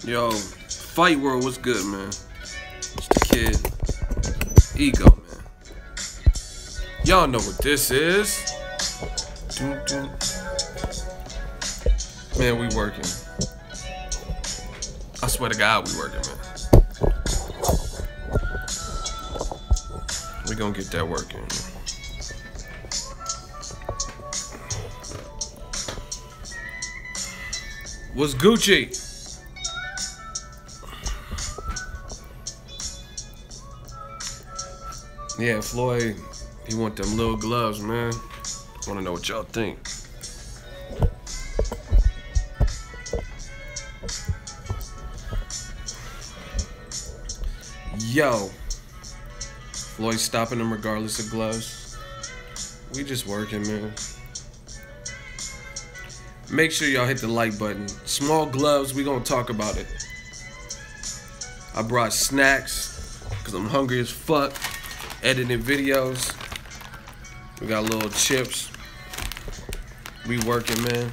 Yo, Fight World, what's good, man? It's the kid. Ego, man. Y'all know what this is. Man, we working. I swear to God, we working, man. We gonna get that working. What's Gucci? Yeah, Floyd, he want them little gloves, man. Wanna know what y'all think. Yo, Floyd stopping him regardless of gloves. We just working, man. Make sure y'all hit the like button. Small gloves, we gonna talk about it. I brought snacks, cause I'm hungry as fuck. Editing videos. We got little chips. We working, man.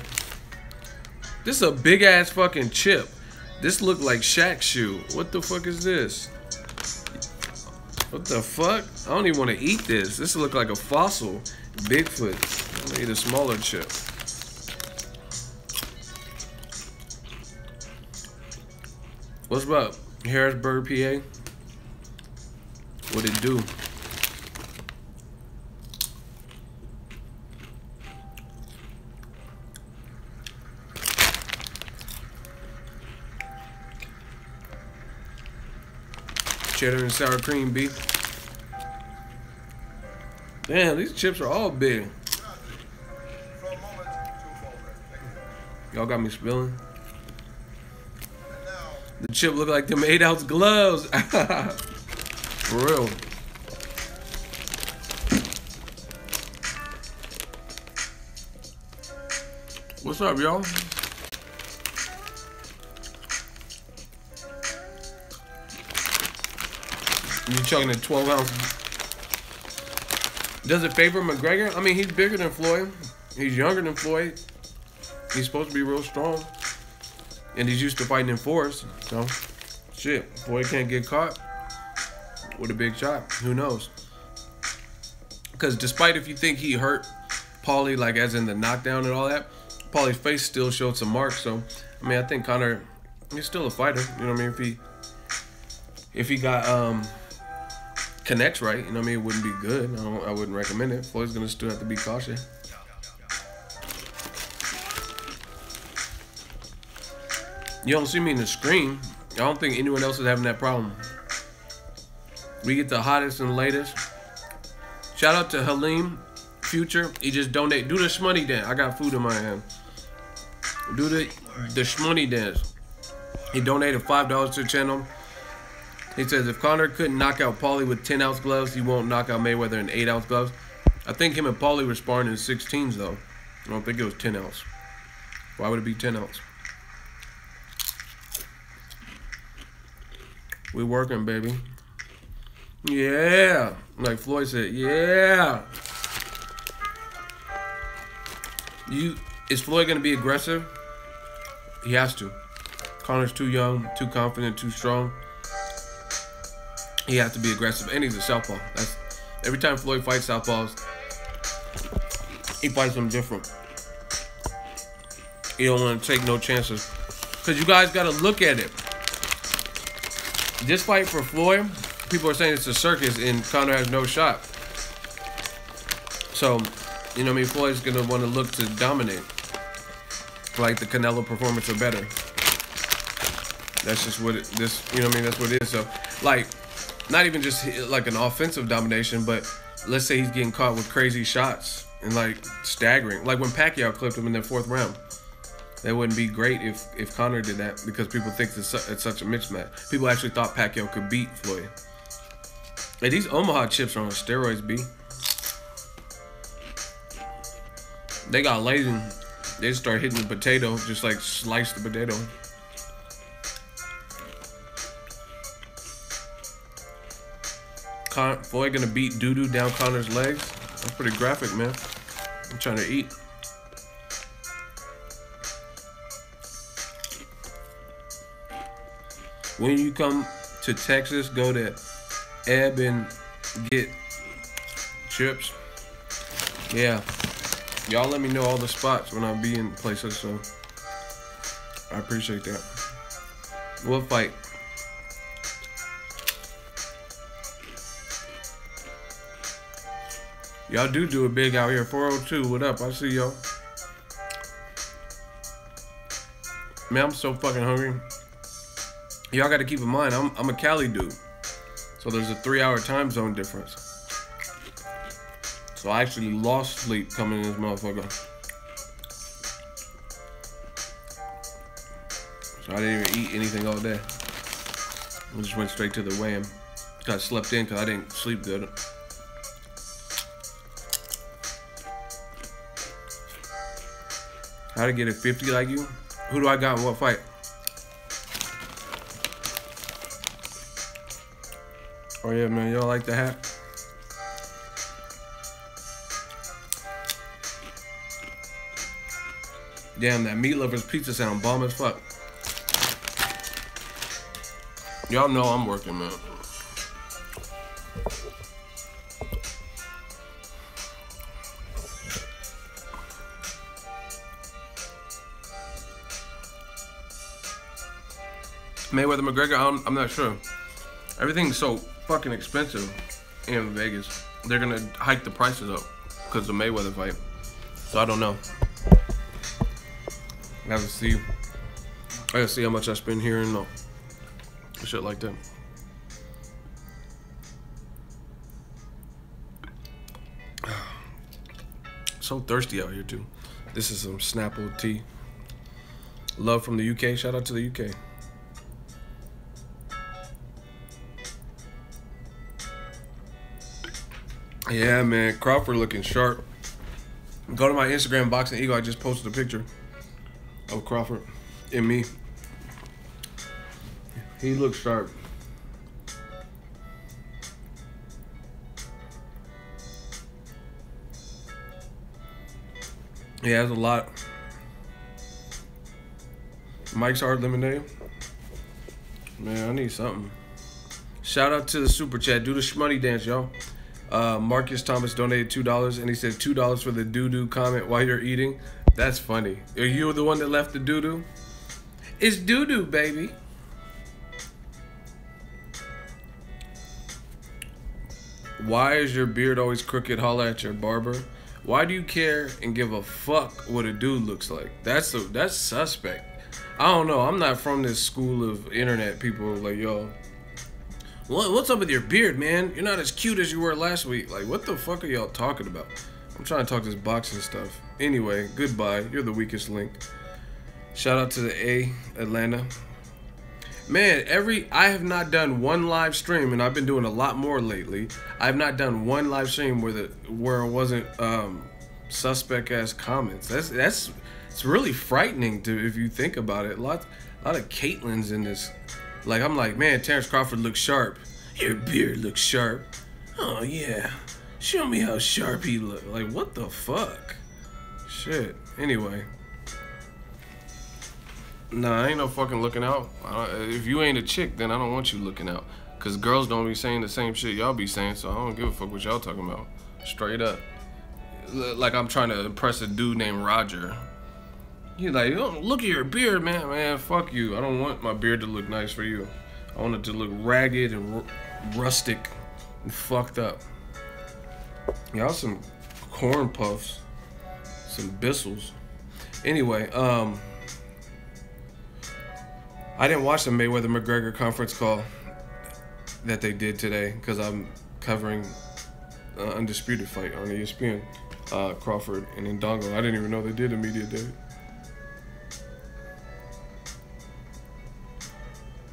This is a big ass fucking chip. This look like Shaq's shoe. What the fuck is this? What the fuck? I don't even want to eat this. This look like a fossil. Bigfoot. I'm gonna eat a smaller chip. What's up? Harrisburg, PA? What it do? Cheddar and sour cream beef. Damn, these chips are all big. Y'all got me spilling. The chip look like them 8-ounce gloves. For real. What's up, y'all? You chugging a 12-ounce. Does it favor McGregor? I mean, he's bigger than Floyd. He's younger than Floyd. He's supposed to be real strong. And he's used to fighting in force. So, shit. Floyd can't get caught with a big shot. Who knows? Because despite if you think he hurt Paulie, like as in the knockdown and all that, Paulie's face still showed some marks. So, I mean, I think Conor, he's still a fighter. You know what I mean? If he got connects right, you know what I mean, it wouldn't be good. I wouldn't recommend it. Floyd's gonna still have to be cautious. You don't see me in the screen. I don't think anyone else is having that problem. We get the hottest and latest. Shout out to Halim Future. He just donate. Do the shmoney dance. I got food in my hand. Do the shmoney dance. He donated $5 to the channel. He says if Conor couldn't knock out Paulie with 10-ounce gloves, he won't knock out Mayweather in 8-ounce gloves. I think him and Paulie were sparring in 16s though. I don't think it was 10-ounce. Why would it be 10-ounce? We working, baby. Yeah. Like Floyd said, yeah. Is Floyd gonna be aggressive? He has to. Conor's too young, too confident, too strong. He has to be aggressive, and he's a southpaw. That's every time Floyd fights southpaws, he fights them different. You don't want to take no chances, because you guys got to look at it. This fight for Floyd, people are saying it's a circus, and Conor has no shot. So, you know what I mean? Floyd's gonna want to look to dominate, like the Canelo performance or better. That's just what you know what I mean? That's what it is. So, like. Not even just like an offensive domination, but let's say he's getting caught with crazy shots and like staggering. Like when Pacquiao clipped him in the 4th round. That wouldn't be great if Conor did that, because people think it's such a mismatch. People actually thought Pacquiao could beat Floyd. Hey, these Omaha chips are on steroids, B. They got lazy. They just start hitting the potato, just like slice the potato. Floyd gonna beat doo-doo down Conor's legs. That's pretty graphic, man. I'm trying to eat. When you come to Texas, go to Ebb and get chips. Yeah. Y'all let me know all the spots when I be in places, so I appreciate that. What fight? Y'all do it big out here. 402, what up? I see y'all. Man, I'm so fucking hungry. Y'all got to keep in mind, I'm a Cali dude. So there's a 3-hour time zone difference. So I actually lost sleep coming in this motherfucker. So I didn't even eat anything all day. I just went straight to the weigh-in. Got slept in because I didn't sleep good. How to get a 50 like you? Who do I got in what fight? Oh yeah, man, y'all like the hat? Damn, that Meat Lover's pizza sound bomb as fuck. Y'all know I'm working, man. Mayweather, McGregor, I'm not sure. Everything's so fucking expensive in Vegas. They're gonna hike the prices up because of the Mayweather fight. So I don't know. I have to see. I gotta see how much I spend here and shit like that. So thirsty out here too. This is some Snapple tea. Love from the UK. Shout out to the UK. Yeah, man, Crawford looking sharp. Go to my Instagram, Boxingego. I just posted a picture of Crawford and me. He looks sharp. Yeah, there's a lot. Mike's Hard Lemonade. Man, I need something. Shout out to the super chat. Do the shmoney dance, y'all. Marcus Thomas donated $2 and he said $2 for the doo-doo comment while you're eating. That's funny. Are you the one that left the doo-doo? It's doo-doo, baby. Why is your beard always crooked? Holla at your barber. Why do you care and give a fuck what a dude looks like? That's suspect. I don't know. I'm not from this school of internet people like, yo, what's up with your beard, man? You're not as cute as you were last week. Like, what the fuck are y'all talking about? I'm trying to talk this boxing stuff. Anyway, goodbye. You're the weakest link. Shout out to the A, Atlanta. Man, I have not done one live stream, and I've been doing a lot more lately. I've not done one live stream where it wasn't suspect ass comments. It's really frightening if you think about it. A lot of Caitlyn's in this. Like, I'm like, man, Terence Crawford looks sharp. Your beard looks sharp. Oh yeah, show me how sharp he look. Like, what the fuck? Shit. Anyway. Nah, I ain't no fucking looking out. If you ain't a chick, then I don't want you looking out. Cause girls don't be saying the same shit y'all be saying, so I don't give a fuck what y'all talking about. Straight up. Like I'm trying to impress a dude named Roger. He's like, oh, look at your beard, man. Man, fuck you. I don't want my beard to look nice for you. I want it to look ragged and rustic and fucked up. Y'all some corn puffs. Some Bissels. Anyway, I didn't watch the Mayweather-McGregor conference call that they did today because I'm covering Undisputed fight on ESPN, Crawford and Ndongo. I didn't even know they did a media day.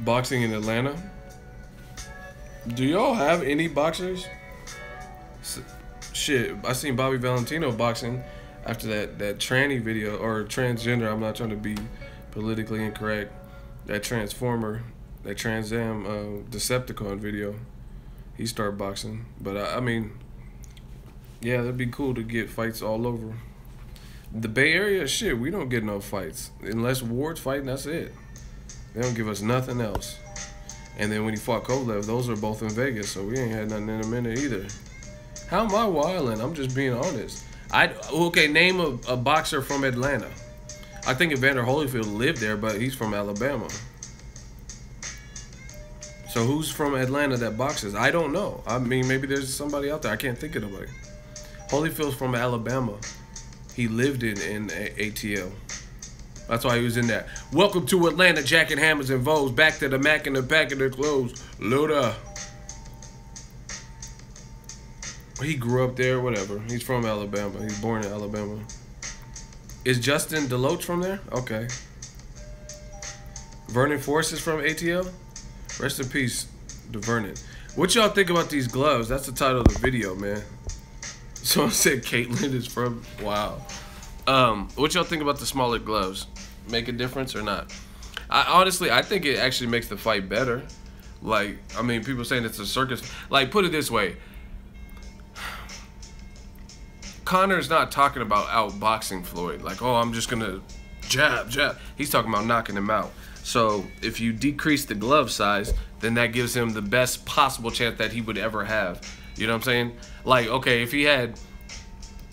Boxing in Atlanta. Do y'all have any boxers? Shit, I seen Bobby Valentino boxing after that tranny video, or transgender. I'm not trying to be politically incorrect. That Transformer, that Trans Am Decepticon video, he started boxing. But I mean, yeah, that'd be cool to get fights all over. The Bay Area, shit, we don't get no fights. Unless Ward's fighting, that's it. They don't give us nothing else. And then when he fought Kovalev, those are both in Vegas, so we ain't had nothing in a minute either. How am I wilding? I'm just being honest. Okay, name a boxer from Atlanta. I think Evander Holyfield lived there, but he's from Alabama. So who's from Atlanta that boxes? I don't know. I mean, maybe there's somebody out there. I can't think of nobody. Holyfield's from Alabama. He lived in ATL. That's why he was in that. Welcome to Atlanta, Jack and Hammers and Voes. Back to the Mac and the pack of their clothes. Load up. He grew up there, whatever. He's from Alabama. He's born in Alabama. Is Justin Deloach from there? Okay. Vernon Forrest is from ATL? Rest in peace to Vernon. What y'all think about these gloves? That's the title of the video, man. Someone said Caitlyn is from... Wow. What y'all think about the smaller gloves? Make a difference or not? Honestly, I think it actually makes the fight better. Like, I mean, people saying it's a circus. Like, put it this way. Conor's not talking about outboxing Floyd. Like, oh, I'm just going to jab, jab. He's talking about knocking him out. So if you decrease the glove size, then that gives him the best possible chance that he would ever have. You know what I'm saying? Like, okay, if he had,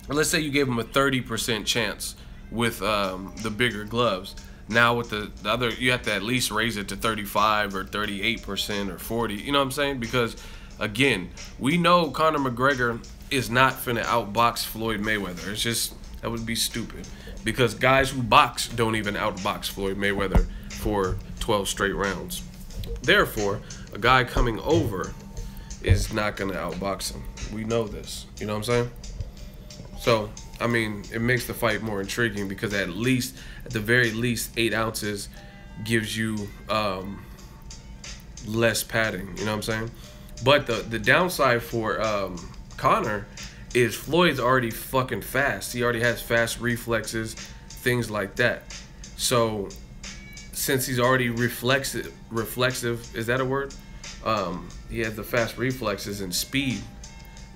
let's say you gave him a 30% chance with the bigger gloves. Now with the other, you have to at least raise it to 35 or 38% or 40. You know what I'm saying? Because, again, we know Conor McGregor is not finna outbox Floyd Mayweather. It's just, that would be stupid. Because guys who box don't even outbox Floyd Mayweather for 12 straight rounds. Therefore, a guy coming over is not going to outbox him. We know this. You know what I'm saying? So, I mean, it makes the fight more intriguing because at the very least, 8 ounces gives you less padding. You know what I'm saying? But the downside for Conor is Floyd's already fucking fast. He already has fast reflexes, things like that. So, since he's already reflexive, is that a word? He has the fast reflexes and speed,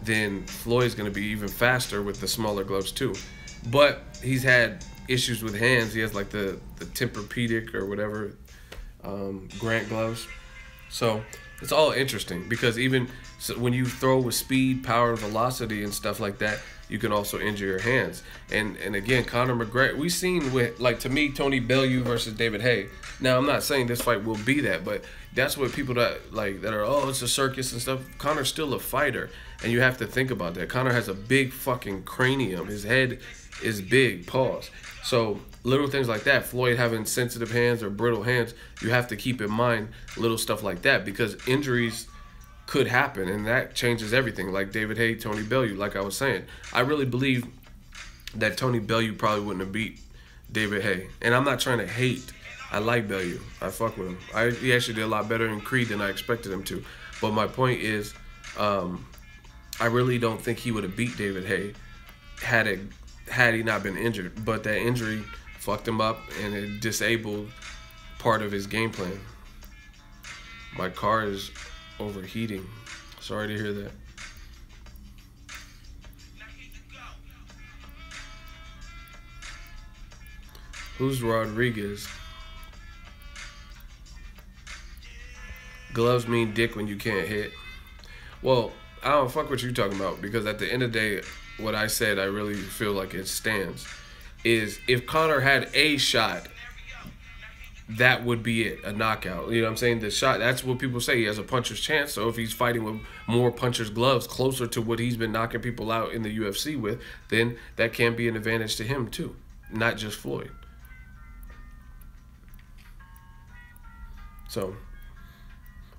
then Floyd's going to be even faster with the smaller gloves too. But he's had issues with hands. He has like the Tempur-Pedic or whatever Grant gloves. So it's all interesting because even when you throw with speed, power, and velocity and stuff like that, you can also injure your hands. And again, Conor McGregor, we've seen with, like, to me, Tony Bellew versus David Haye. Now, I'm not saying this fight will be that, but that's what people that are, oh, it's a circus and stuff. Conor's still a fighter, and you have to think about that. Conor has a big fucking cranium. His head is big, pause. So little things like that, Floyd having sensitive hands or brittle hands, you have to keep in mind little stuff like that because injuries could happen, and that changes everything. Like David Haye, Tony Bellew, like I was saying. I really believe that Tony Bellew probably wouldn't have beat David Haye. And I'm not trying to hate. I like Bellew. I fuck with him. He actually did a lot better in Creed than I expected him to. But my point is, I really don't think he would have beat David Haye had he not been injured. But that injury fucked him up, and it disabled part of his game plan. My car is overheating. Sorry to hear that. Who's Rodriguez? Gloves mean dick when you can't hit. Well, I don't fuck what you talking about because at the end of the day, what I said, I really feel like it stands. Is if Conor had a shot, that would be it, a knockout. You know what I'm saying? The shot, that's what people say. He has a puncher's chance. So if he's fighting with more puncher's gloves closer to what he's been knocking people out in the UFC with, then that can be an advantage to him too, not just Floyd. So,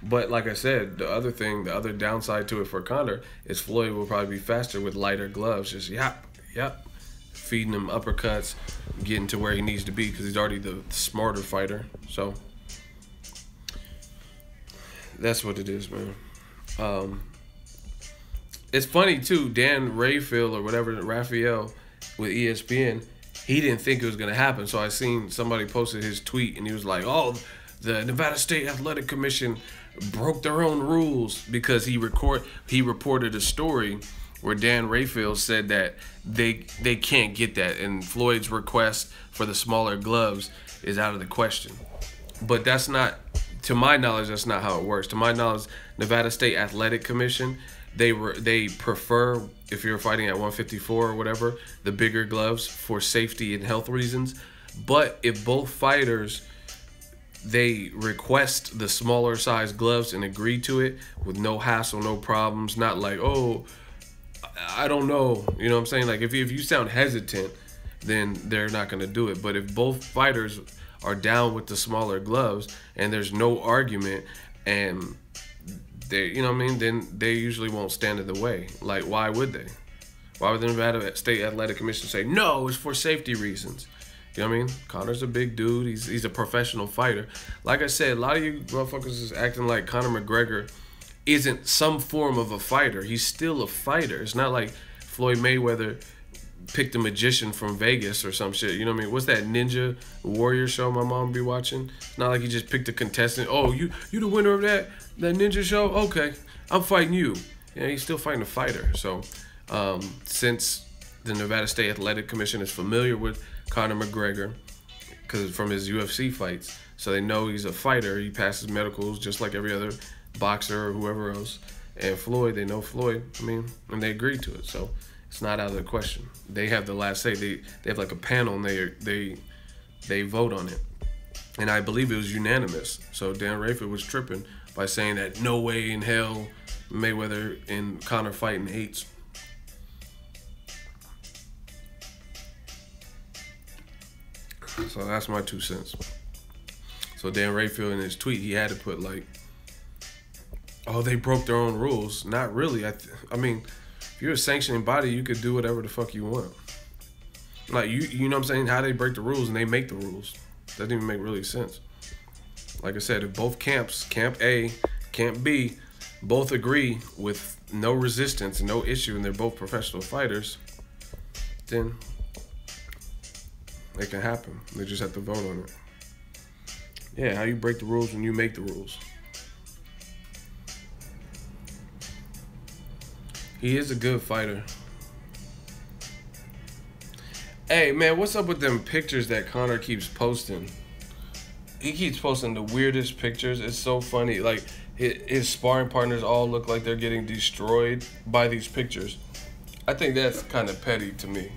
but like I said, the other downside to it for Conor is Floyd will probably be faster with lighter gloves. Just yap, feeding him uppercuts, getting to where he needs to be because he's already the smarter fighter. So that's what it is, man. It's funny too. Dan Raphael or whatever, Raphael with ESPN, he didn't think it was gonna happen. So I seen somebody posted his tweet and he was like, "Oh, the Nevada State Athletic Commission broke their own rules," because he reported a story where Dan Raphael said that they can't get that, and Floyd's request for the smaller gloves is out of the question. But that's not to my knowledge, that's not how it works. To my knowledge, Nevada State Athletic Commission, they prefer, if you're fighting at 154 or whatever, the bigger gloves for safety and health reasons. But if both fighters, they request the smaller size gloves and agree to it with no hassle, no problems, not like, oh, I don't know, you know what I'm saying? Like if you sound hesitant, then they're not going to do it. But if both fighters are down with the smaller gloves and there's no argument and they, you know what I mean, then they usually won't stand in the way. Like, why would they? Why would the Nevada State Athletic Commission say, no, it's for safety reasons? You know what I mean? Conor's a big dude. He's a professional fighter. Like I said, a lot of you motherfuckers is acting like Conor McGregor isn't some form of a fighter. He's still a fighter. It's not like Floyd Mayweather picked a magician from Vegas or some shit. You know what I mean? What's that Ninja Warrior show my mom be watching? It's not like he just picked a contestant. Oh, you the winner of that Ninja show? Okay, I'm fighting you. Yeah, he's still fighting a fighter. So since the Nevada State Athletic Commission is familiar with Conor McGregor because from his UFC fights, so they know he's a fighter. He passes medicals just like every other boxer or whoever else. And Floyd, they know Floyd. I mean, and they agreed to it. So it's not out of the question. They have the last say. They have like a panel and they vote on it. And I believe it was unanimous. So Dan Rayford was tripping by saying that no way in hell Mayweather and Conor fighting hates. So that's my 2 cents. So Dan Rayfield in his tweet, he had to put like, oh, they broke their own rules. Not really. I mean, if you're a sanctioning body, you could do whatever the fuck you want. Like, you know what I'm saying? How they break the rules and they make the rules. Doesn't even make really sense. Like I said, if both camps, Camp A, Camp B, both agree with no resistance and no issue and they're both professional fighters, then it can happen. They just have to vote on it. Yeah, how you break the rules when you make the rules. He is a good fighter. Hey, man, what's up with them pictures that Conor keeps posting? He keeps posting the weirdest pictures. It's so funny. Like, his sparring partners all look like they're getting destroyed by these pictures. I think that's kind of petty to me.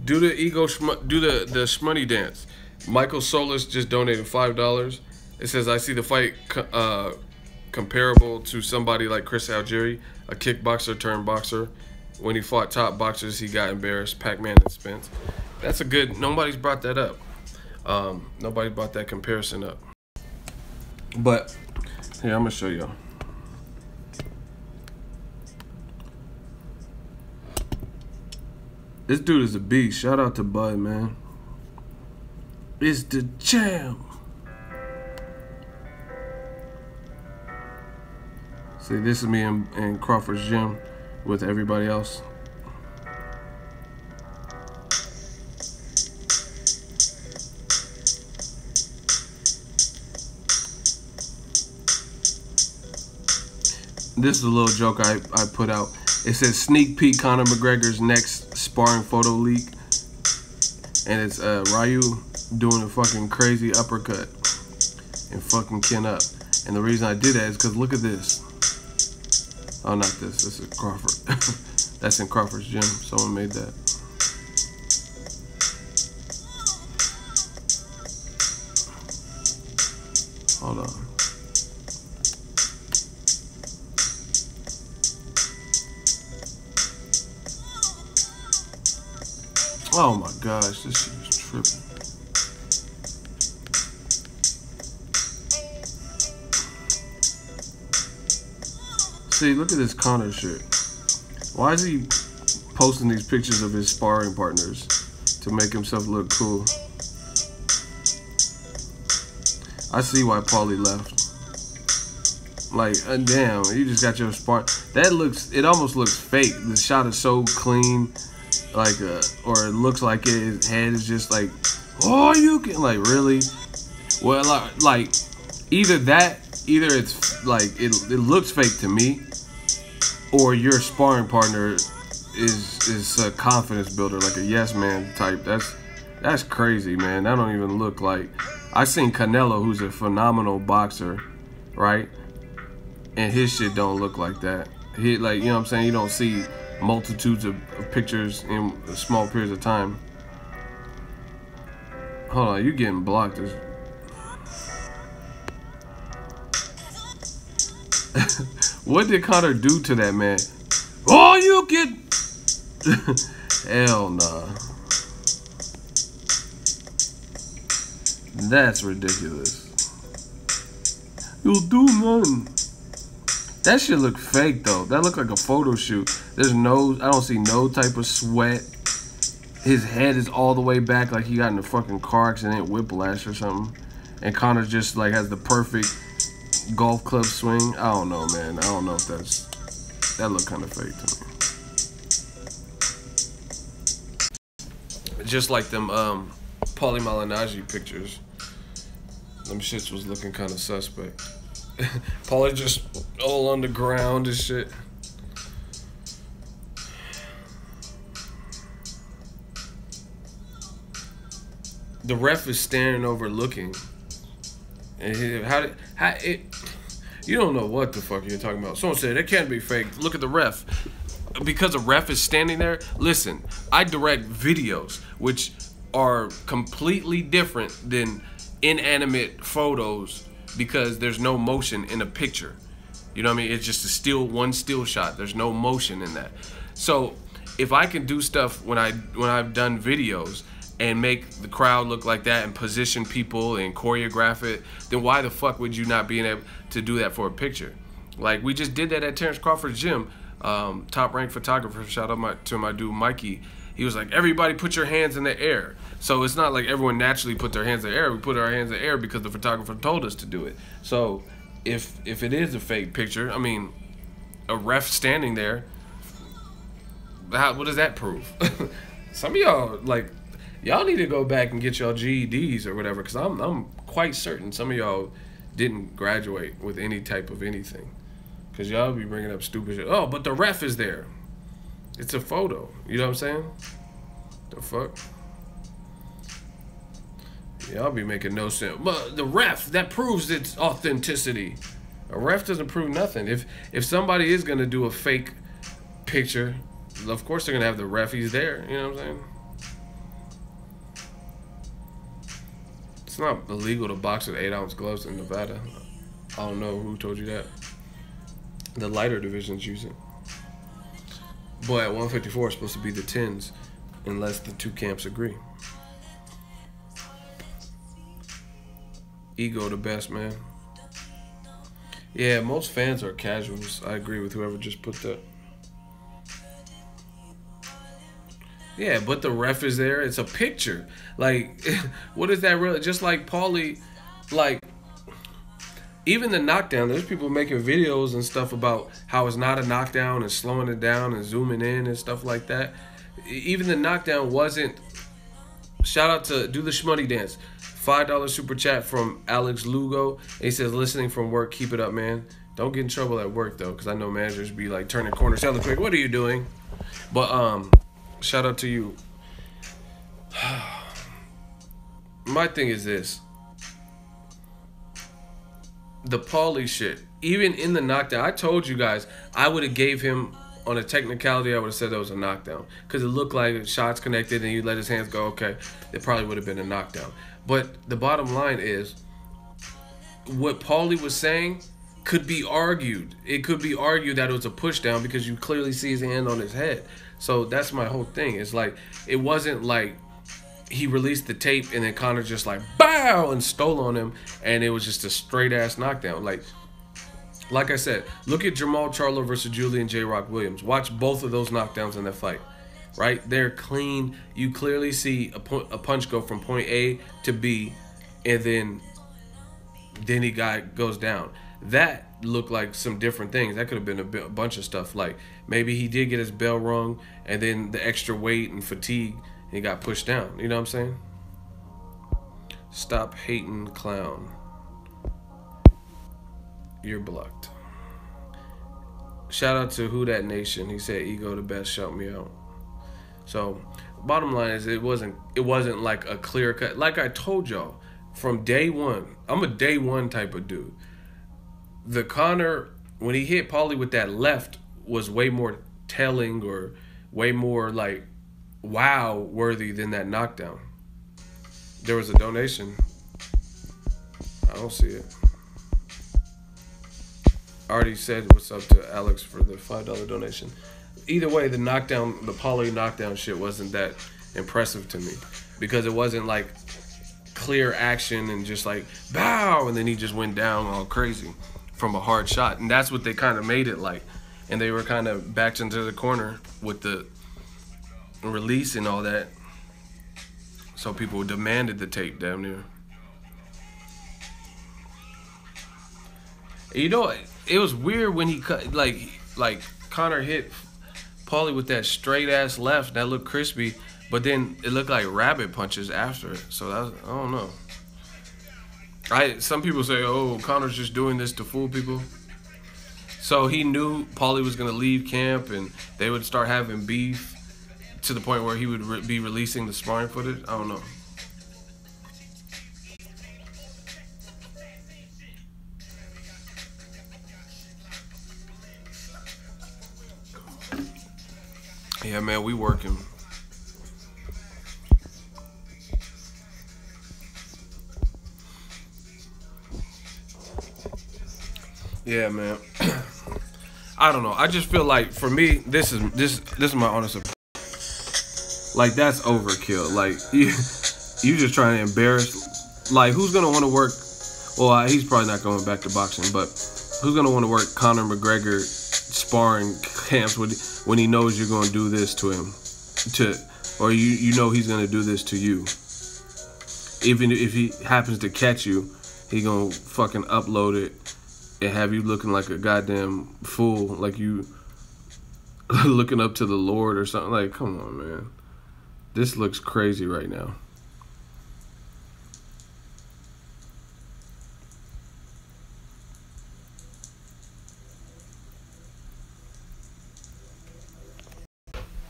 Do the the shmoney dance. Michael Solis just donated $5. It says, I see the fight comparable to somebody like Chris Algieri, a kickboxer turned boxer. When he fought top boxers, he got embarrassed. Pac-Man and Spence. That's a good. Nobody's brought that up. Nobody brought that comparison up. But here, I'm gonna show y'all. This dude is a beast. Shout out to Bud, man. It's the champ. See, this is me in Crawford's gym with everybody else. This is a little joke I put out. It says sneak peek Conor McGregor's next sparring photo leak. And it's Ryu doing a fucking crazy uppercut and fucking Ken up. And the reason I did that is because look at this. Oh, not this. This is Crawford. That's in Crawford's gym. Someone made that. Hold on. Oh my gosh, this shit is tripping. See, look at this Conor shit. Why is he posting these pictures of his sparring partners to make himself look cool? I see why Paulie left. Like, damn, you just got your spar. That looks, it almost looks fake. The shot is so clean. Like, or it looks like his head is just like, oh, you can, like, really? Well, like either it's like, it looks fake to me, or your sparring partner is a confidence builder, like a yes man type. That's crazy, man. That don't even look like. I seen Canelo, who's a phenomenal boxer, right? And his shit don't look like that. He, like, you know what I'm saying? You don't see multitudes of pictures in small periods of time. Hold on, you getting blocked. What did Conor do to that man? Oh, you get... Hell nah. That's ridiculous. You'll do nothing. That shit look fake though. That look like a photo shoot. There's no, I don't see no type of sweat. His head is all the way back like he got in a fucking car accident, whiplash or something. And Conor just like has the perfect golf club swing. I don't know, man. I don't know if that look kind of fake to me. Just like them Paulie Malignaggi pictures. Them shits was looking kind of suspect. Paulie just all on the ground and shit. The ref is standing over looking. And you don't know what the fuck you're talking about. Someone said, it can't be fake. Look at the ref. Because the ref is standing there, listen, I direct videos, which are completely different than inanimate photos because there's no motion in a picture. You know what I mean? It's just one still shot. There's no motion in that. So if I can do stuff when I've done videos and make the crowd look like that and position people and choreograph it, then why the fuck would you not be able to do that for a picture? Like, we just did that at Terence Crawford's gym. Top ranked photographer, shout out to my dude Mikey. He was like, everybody put your hands in the air. So it's not like everyone naturally put their hands in the air. We put our hands in the air because the photographer told us to do it. So if it is a fake picture, I mean, a ref standing there, what does that prove? Some of y'all, like, y'all need to go back and get y'all GEDs or whatever, because I'm quite certain some of y'all didn't graduate with any type of anything. Because y'all be bringing up stupid shit. Oh, but the ref is there. It's a photo. You know what I'm saying? The fuck? Y'all be making no sense. But the ref, that proves its authenticity. A ref doesn't prove nothing. If somebody is going to do a fake picture, of course they're going to have the referees there. You know what I'm saying? It's not illegal to box with 8-ounce gloves in Nevada. I don't know who told you that. The lighter divisions use it. But at 154, it's supposed to be the 10s, unless the two camps agree. Ego the best, man. Yeah, most fans are casuals. I agree with whoever just put that. Yeah, but the ref is there. It's a picture. Like, what is that really? Just like Paulie, like, even the knockdown, there's people making videos and stuff about how it's not a knockdown and slowing it down and zooming in and stuff like that. Even the knockdown wasn't. Shout out to Do the Schmuddy Dance. $5 super chat from Alex Lugo. He says, listening from work, keep it up, man. Don't get in trouble at work, though, because I know managers be like turning corners hella quick. What are you doing? But shout out to you. My thing is this. The Paulie shit, even in the knockdown, I told you guys I would have gave him, on a technicality, I would have said that was a knockdown, because it looked like shots connected and he let his hands go. Okay, it probably would have been a knockdown. But the bottom line is, what Paulie was saying could be argued. It could be argued that it was a push down because you clearly see his hand on his head. So that's my whole thing. It's like, it wasn't like he released the tape and then Conor just like bow and stole on him and it was just a straight ass knockdown. Like I said, look at Jamal Charlo versus Julian J. Rock Williams. Watch both of those knockdowns in that fight. Right? They're clean. You clearly see a punch go from point A to B and then he goes down. That looked like some different things. That could have been a bunch of stuff. Like maybe he did get his bell rung and then the extra weight and fatigue and he got pushed down. You know what I'm saying? Stop hating, clown. You're blocked. Shout out to Who Dat Nation. He said, ego the best, shout me out. So bottom line is it wasn't like a clear cut. Like I told y'all from day one, I'm a day one type of dude. The Conor, when he hit Paulie with that left, was way more telling or way more like wow worthy than that knockdown. There was a donation. I don't see it. I already said what's up to Alex for the $5 donation. Either way, the Paulie knockdown shit wasn't that impressive to me because it wasn't like clear action and just like bow and then he just went down all crazy from a hard shot, and that's what they kind of made it like. And they were kind of backed into the corner with the release and all that, so people demanded the tape damn near. You know, it was weird when he cut like Conor hit Paulie with that straight ass left that looked crispy, but then it looked like rabbit punches after it. So that was, I don't know. Some people say, oh, Conor's just doing this to fool people. So he knew Paulie was gonna leave camp and they would start having beef to the point where he would be releasing the sparring footage. I don't know. Yeah, man, we working. Yeah, man. I don't know. I just feel like for me, this is my honest opinion. Like that's overkill. Like you just trying to embarrass. Like who's gonna want to work? Well, he's probably not going back to boxing, but who's gonna want to work Conor McGregor sparring camps when he knows you're gonna do this to him, or you know he's gonna do this to you. Even if he happens to catch you, he gonna fucking upload it and have you looking like a goddamn fool, like you looking up to the Lord or something. Like, come on, man. This looks crazy right now.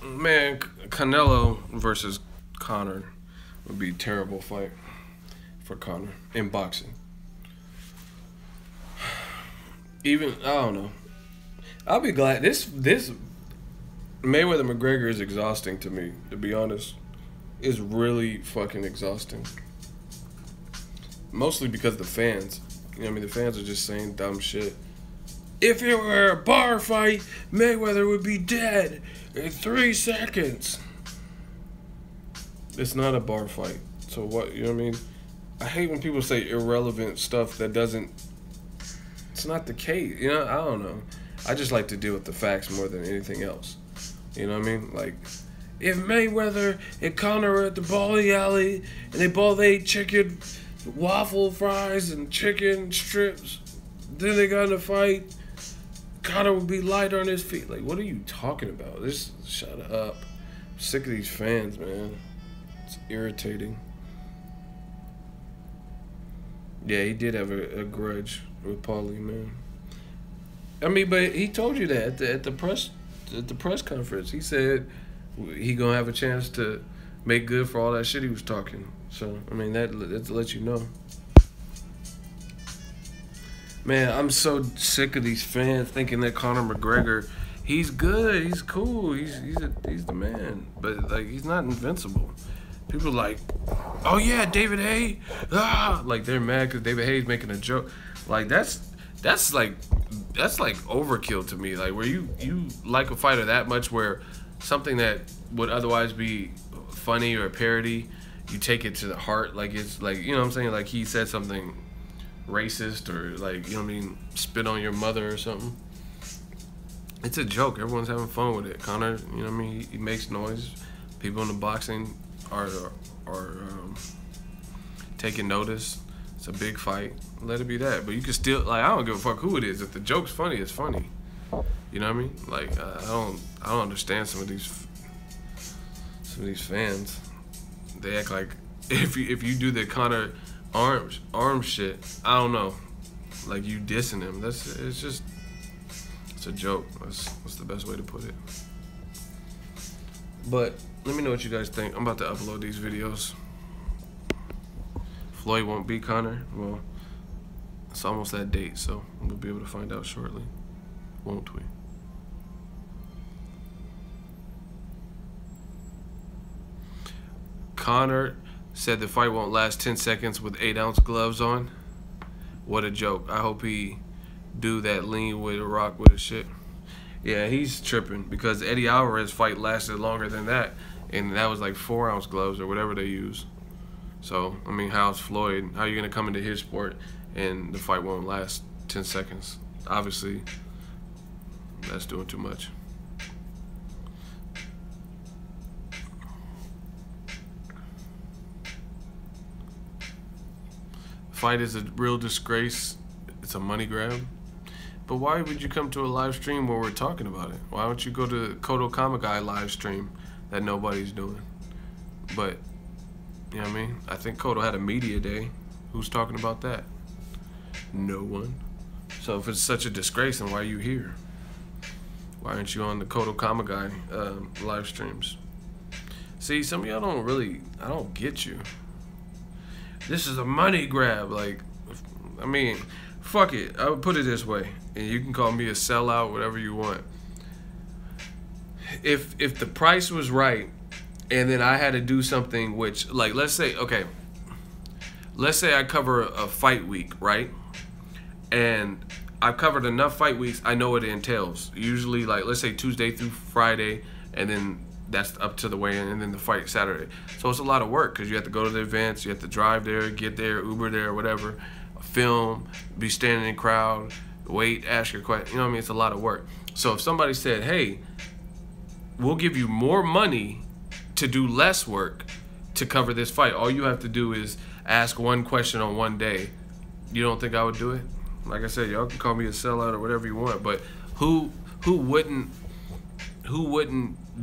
Man, Canelo versus Conor would be a terrible fight for Conor in boxing. Even, I don't know. I'll be glad. This Mayweather McGregor is exhausting to me, to be honest. It's really fucking exhausting. Mostly because the fans. You know what I mean? The fans are just saying dumb shit. If it were a bar fight, Mayweather would be dead in 3 seconds. It's not a bar fight. So what, you know what I mean? I hate when people say irrelevant stuff that doesn't... It's not the case. You know, I don't know. I just like to deal with the facts more than anything else. You know what I mean? Like, if Mayweather and Conor were at the bowling alley and they both ate chicken waffle fries and chicken strips, then they got in a fight, Conor would be light on his feet. Like, what are you talking about? Just shut up. I'm sick of these fans, man. It's irritating. Yeah, he did have a grudge with Paulie, man. I mean, but he told you that at the press conference. He said he gonna have a chance to make good for all that shit he was talking. So I mean, that lets you know. Man, I'm so sick of these fans thinking that Conor McGregor, he's good, he's cool, he's the man, but like he's not invincible. People are like, oh yeah, David Haye, like they're mad because David Haye's making a joke. Like that's like overkill to me. Like where you like a fighter that much, where something that would otherwise be funny or a parody, you take it to the heart. Like it's like, you know what I'm saying? Like he said something racist or like, you know what I mean, spit on your mother or something. It's a joke. Everyone's having fun with it. Conor, you know what I mean? He makes noise. People in the boxing are taking notice. It's a big fight. Let it be that. But you can still, like, I don't give a fuck who it is. If the joke's funny, it's funny. You know what I mean? Like, I don't understand some of these fans. They act like if you do the Conor arm shit, I don't know, like you dissing him. It's a joke. That's the best way to put it. But Let me know what you guys think. I'm about to upload these videos. Floyd won't beat Conor. Well, it's almost that date, so we'll be able to find out shortly. Won't we? Conor said the fight won't last 10 seconds with 8-ounce gloves on. What a joke. I hope he do that lean with a rock with a shit. Yeah, he's tripping because Eddie Alvarez's fight lasted longer than that, and that was like 4-ounce gloves or whatever they use. So, I mean, how's Floyd? How are you going to come into his sport and the fight won't last 10 seconds? Obviously, that's doing too much. Fight is a real disgrace. It's a money grab. But why would you come to a live stream where we're talking about it? Why don't you go to Kodo Kamagai live stream that nobody's doing? But, you know what I mean? I think Kodo had a media day. Who's talking about that? No one. So if it's such a disgrace, then why are you here? Why aren't you on the Kodo Kamagai live streams? See, some of y'all don't really, I don't get you. This is a money grab. Like, I mean, fuck it. I would put it this way, and you can call me a sellout, whatever you want. If the price was right, and then I had to do something which, like, let's say, okay, let's say I cover a fight week, right? And I've covered enough fight weeks, I know what it entails. Usually, like, let's say Tuesday through Friday, and then that's up to the weigh-in, and then the fight Saturday. So it's a lot of work because you have to go to the events, you have to drive there, get there, Uber there, whatever, film, be standing in crowd, wait, ask your question. You know what I mean? It's a lot of work. So if somebody said, hey, we'll give you more money to do less work to cover this fight. All you have to do is ask one question on one day. You don't think I would do it? Like I said, y'all can call me a sellout or whatever you want, but who wouldn't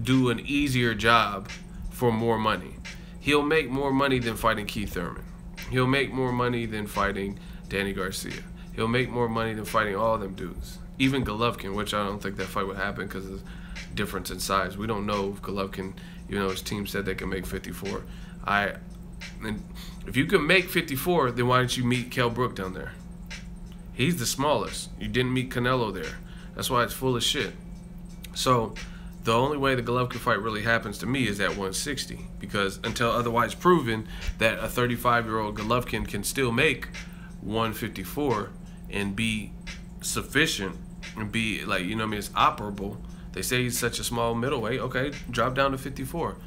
do an easier job for more money? He'll make more money than fighting Keith Thurman. He'll make more money than fighting Danny Garcia. He'll make more money than fighting all them dudes. Even Golovkin, which I don't think that fight would happen because of the difference in size. We don't know if Golovkin, you know, his team said they can make 54. And if you can make 54, then why don't you meet Kell Brook down there? He's the smallest. You didn't meet Canelo there. That's why it's full of shit. So the only way the Golovkin fight really happens to me is at 160, because until otherwise proven that a 35-year-old Golovkin can still make 154 and be sufficient and be, like, you know what I mean, it's operable. They say he's such a small middleweight. Okay, drop down to 54.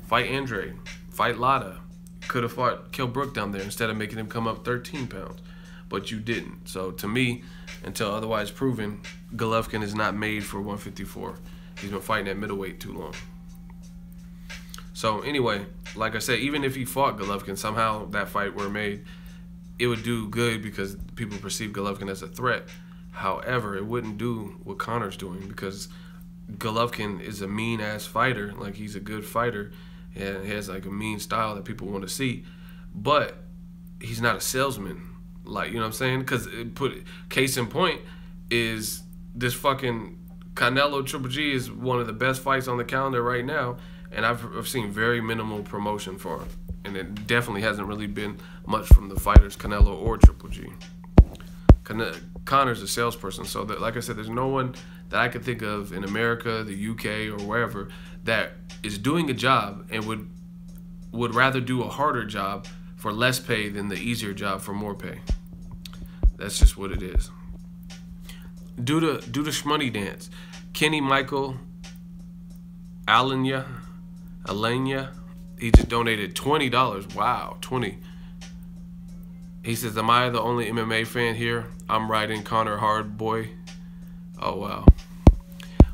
Fight Andre. Fight Lada. Could have fought Kell Brook down there instead of making him come up 13 pounds. But you didn't. So to me, until otherwise proven, Golovkin is not made for 154. He's been fighting at middleweight too long. So anyway, like I said, even if he fought Golovkin, somehow that fight were made, it would do good because people perceive Golovkin as a threat. However, it wouldn't do what Conor's doing because Golovkin is a mean-ass fighter. Like, he's a good fighter and he has like a mean style that people want to see. But he's not a salesman. Like, you know what I'm saying? Because case in point is this fucking Canelo Triple G is one of the best fights on the calendar right now, and I've seen very minimal promotion for him, and it definitely hasn't really been much from the fighters Canelo or Triple G. Conor's a salesperson, so that, like I said, there's no one that I could think of in America, the UK, or wherever that is doing a job and would rather do a harder job for less pay than the easier job for more pay. That's just what it is. Do the shmoney dance. Kenny Michael Alanya, he just donated $20. Wow, 20. He says, am I the only MMA fan here? I'm riding Conor hard, boy. Oh, wow.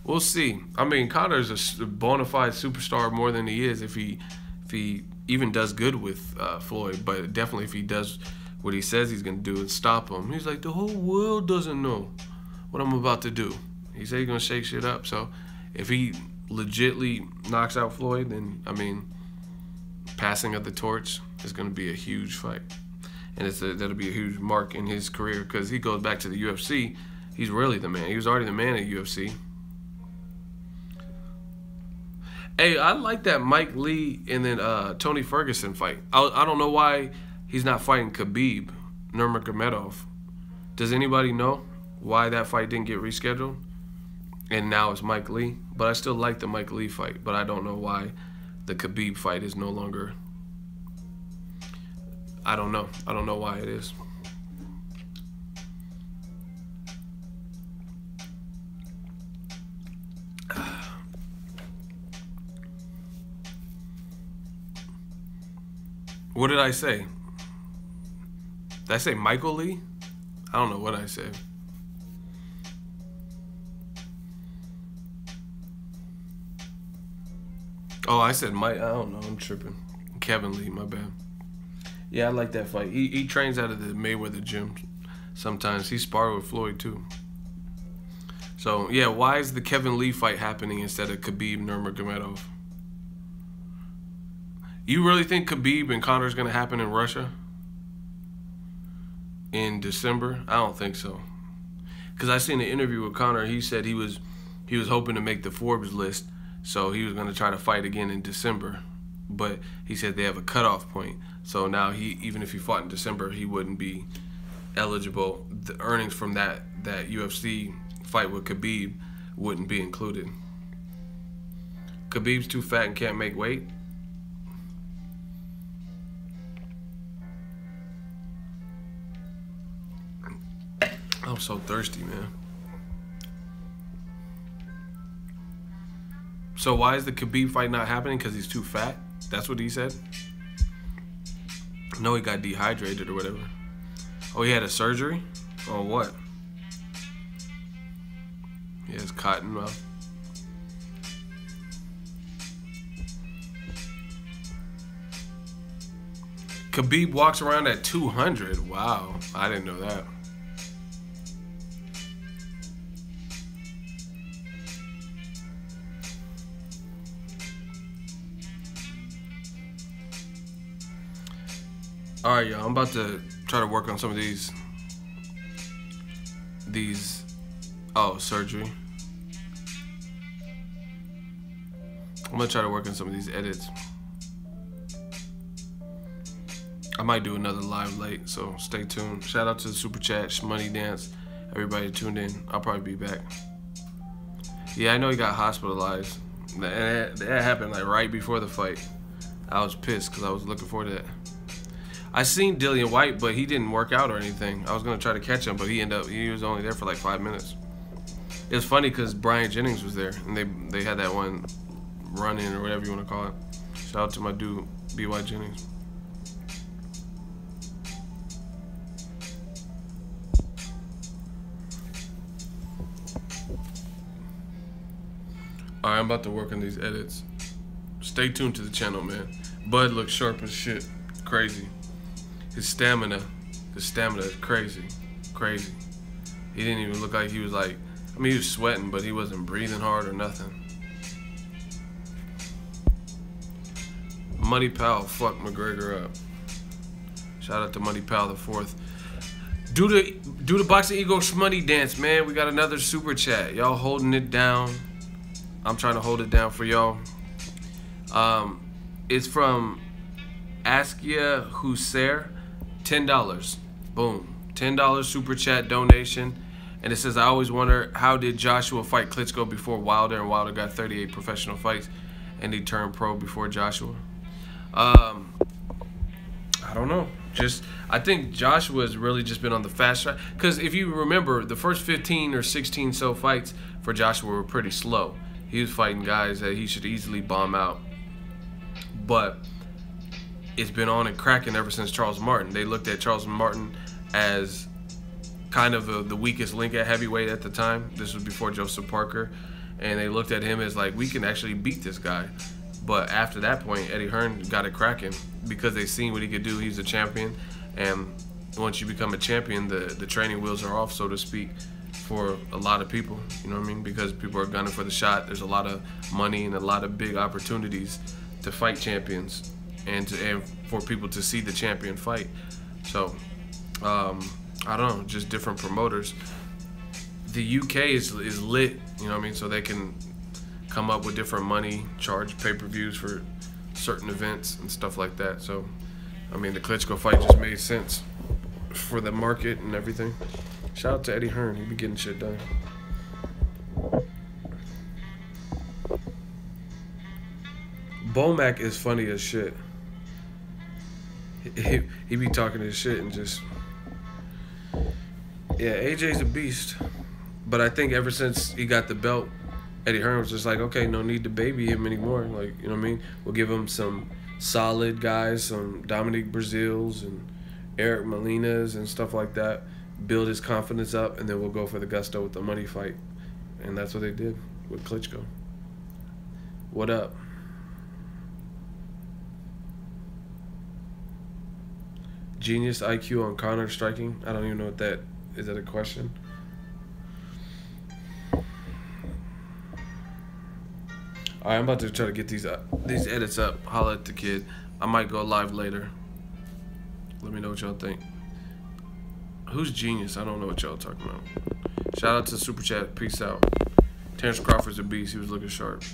We'll see. I mean, Conor's a bona fide superstar more than he is if he even does good with Floyd, but definitely if he does what he says he's going to do and stop him. He's like, the whole world doesn't know what I'm about to do. He said he's going to shake shit up. So if he legitly knocks out Floyd, then, I mean, passing of the torch is going to be a huge fight. And that'll be a huge mark in his career because he goes back to the UFC. He's really the man. He was already the man at UFC. Hey, I like that Mike Lee and then Tony Ferguson fight. I don't know why he's not fighting Khabib Nurmagomedov. Does anybody know why that fight didn't get rescheduled? And now it's Mike Lee. But I still like the Mike Lee fight. But I don't know why the Khabib fight is no longer. I don't know. I don't know why it is. What did I say? Did I say Michael Lee? I don't know what I said. Oh, I said Mike. I don't know. I'm tripping. Kevin Lee, my bad. Yeah, I like that fight. He trains out of the Mayweather gym sometimes. He sparred with Floyd, too. So, yeah, why is the Kevin Lee fight happening instead of Khabib Nurmagomedov? You really think Khabib and Conor is going to happen in Russia in December? I don't think so. Because I seen an interview with Conor. He said he was hoping to make the Forbes list, so he was going to try to fight again in December. But he said they have a cutoff point. So now even if he fought in December, he wouldn't be eligible. The earnings from that UFC fight with Khabib wouldn't be included. Khabib's too fat and can't make weight. I'm so thirsty, man. So why is the Khabib fight not happening? Because he's too fat? That's what he said? No, he got dehydrated or whatever. Oh, he had a surgery? Or what? He has cotton mouth. Khabib walks around at 200. Wow, I didn't know that. All right, y'all. I'm about to try to work on some of these. Oh, surgery. I'm gonna try to work on some of these edits. I might do another live late, so stay tuned. Shout out to the Super Chat, Shmoney Dance, everybody tuned in. I'll probably be back. Yeah, I know he got hospitalized. That happened like right before the fight. I was pissed because I was looking forward to that. I seen Dillian White, but he didn't work out or anything. I was gonna try to catch him, but he was only there for like 5 minutes. It was funny because Brian Jennings was there, and they had that one run-in or whatever you want to call it. Shout out to my dude, B.Y. Jennings. All right, I'm about to work on these edits. Stay tuned to the channel, man. Bud looks sharp as shit. Crazy. His stamina is crazy. Crazy. He didn't even look like he was like, I mean, he was sweating, but he wasn't breathing hard or nothing. Muddy Powell fucked McGregor up. Shout out to Muddy Powell the fourth. Do the Boxingego Shmoney Dance, man. We got another super chat. Y'all holding it down. I'm trying to hold it down for y'all. It's from Askia Hussein. $10. Boom. $10 super chat donation. And it says, I always wonder, how did Joshua fight Klitschko before Wilder, and Wilder got 38 professional fights and he turned pro before Joshua? I don't know. I think Joshua's really just been on the fast track. Because if you remember, the first 15 or 16 so fights for Joshua were pretty slow. He was fighting guys that he should easily bomb out. But it's been on and cracking ever since Charles Martin. They looked at Charles Martin as kind of the weakest link at heavyweight at the time. This was before Joseph Parker. And they looked at him as like, we can actually beat this guy. But after that point, Eddie Hearn got it cracking because they seen what he could do. He's a champion. And once you become a champion, the training wheels are off, so to speak, for a lot of people. You know what I mean? Because people are gunning for the shot. There's a lot of money and a lot of big opportunities to fight champions. And for people to see the champion fight. So, I don't know, just different promoters. The UK is lit, you know what I mean? So they can come up with different money, charge pay-per-views for certain events and stuff like that. So, I mean, the Klitschko fight just made sense for the market and everything. Shout out to Eddie Hearn. He be getting shit done. Bomac is funny as shit. He be talking his shit and just... Yeah, AJ's a beast. But I think ever since he got the belt, Eddie Hearn was just like, okay, no need to baby him anymore. Like, you know what I mean? We'll give him some solid guys, some Dominic Brazils and Eric Molinas and stuff like that. Build his confidence up, and then we'll go for the gusto with the money fight. And that's what they did with Klitschko. What up? Genius IQ on Conor striking? I don't even know what that... Is that a question? Alright, I'm about to try to get these edits up. Holla at the kid. I might go live later. Let me know what y'all think. Who's Genius? I don't know what y'all talking about. Shout out to Super Chat. Peace out. Terence Crawford's a beast. He was looking sharp.